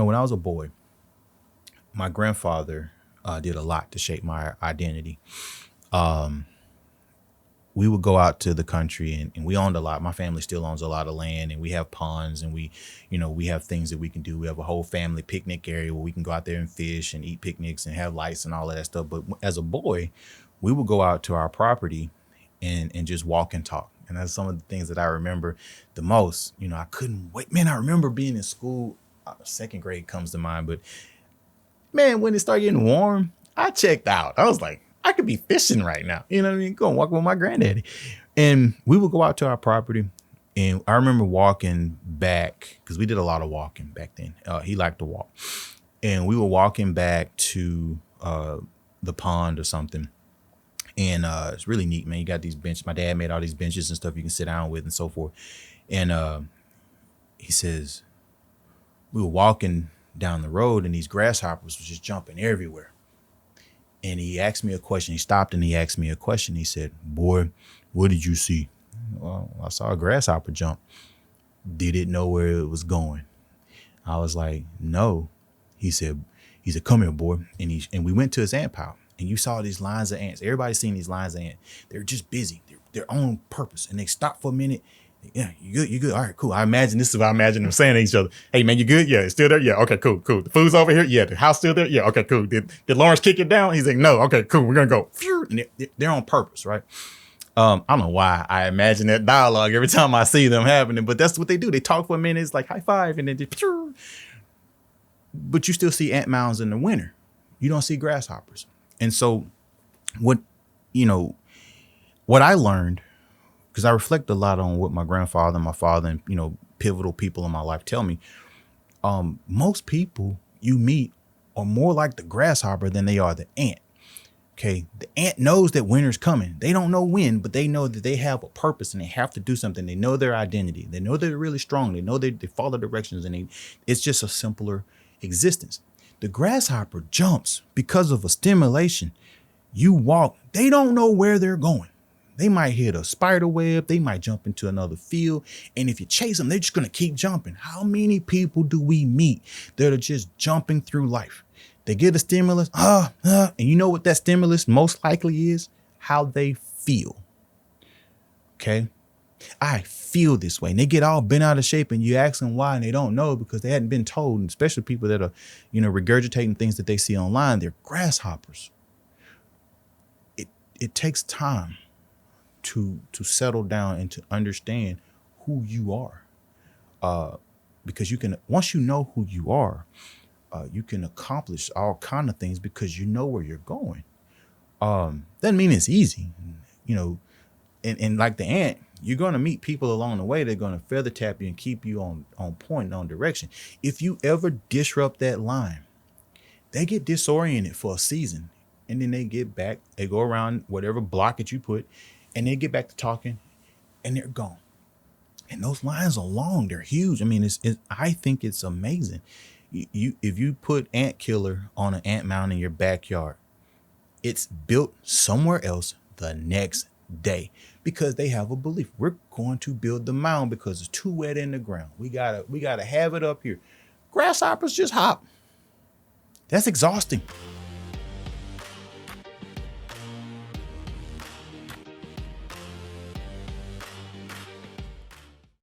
When I was a boy, my grandfather did a lot to shape my identity. Um, we would go out to the country and we owned a lot. My family still owns a lot of land and we have ponds and we have things that we can do. We have a whole family picnic area where we can go out there and fish and eat picnics and have lights and all of that stuff. But as a boy, we would go out to our property and just walk and talk. And that's some of the things that I remember the most. I couldn't wait. Man, I remember being in school. Second grade comes to mind, but man, when it started getting warm, I checked out. I was like, I could be fishing right now. You know what I mean? Go and walk with my granddaddy. And we would go out to our property. And I remember walking back because we did a lot of walking back then. He liked to walk. And we were walking back to the pond or something. And it's really neat, man. You got these benches. My dad made all these benches and stuff you can sit down with and so forth. And he says, we were walking down the road and these grasshoppers was just jumping everywhere. And he asked me a question. He stopped and he asked me a question. He said, "Boy, what did you see?" "Well, I saw a grasshopper jump." "Did it know where it was going?" I was like, "No." He said, "Come here, boy." And we went to his ant pile and you saw these lines of ants. Everybody's seen these lines of ants. They're just busy. They're on purpose. And they stop for a minute. "Yeah, you good? You good? All right, cool." I imagine this is what I imagine them saying to each other. "Hey, man, you good? Yeah, it's still there? Yeah, okay, cool. The food's over here? Yeah, the house still there? Yeah, okay, cool. Did Lawrence kick it down?" He's like, "No." "Okay, cool. We're going to go." And they're on purpose, right? I don't know why I imagine that dialogue every time I see them happening, but that's what they do. They talk for a minute. It's like high five and then just, but you still see ant mounds in the winter. You don't see grasshoppers. And so what I learned, because I reflect a lot on what my grandfather, my father, and, pivotal people in my life tell me, most people you meet are more like the grasshopper than they are the ant. Okay. The ant knows that winter's coming. They don't know when, but they know that they have a purpose and they have to do something. They know their identity. They know they're really strong. They know they follow directions and it's just a simpler existence. The grasshopper jumps because of a stimulation. You walk, they don't know where they're going. They might hit a spider web. They might jump into another field. And if you chase them, they're just going to keep jumping. How many people do we meet that are just jumping through life? They get a stimulus, and you know what that stimulus most likely is? How they feel. Okay. I feel this way. And they get all bent out of shape and you ask them why and they don't know because they hadn't been told, and especially people that are, regurgitating things that they see online. They're grasshoppers. It takes time to settle down and to understand who you are. Because once you know who you are, you can accomplish all kind of things because you know where you're going. Doesn't mean it's easy, and like the ant, you're going to meet people along the way. They're going to feather tap you and keep you on point and on direction. If you ever disrupt that line, they get disoriented for a season and then they get back, they go around whatever blockage you put and they get back to talking and they're gone. And those lines are long, they're huge. I mean, I think it's amazing. If you put ant killer on an ant mound in your backyard, it's built somewhere else the next day because they have a belief. We're going to build the mound because it's too wet in the ground. We gotta have it up here. Grasshoppers just hop. That's exhausting.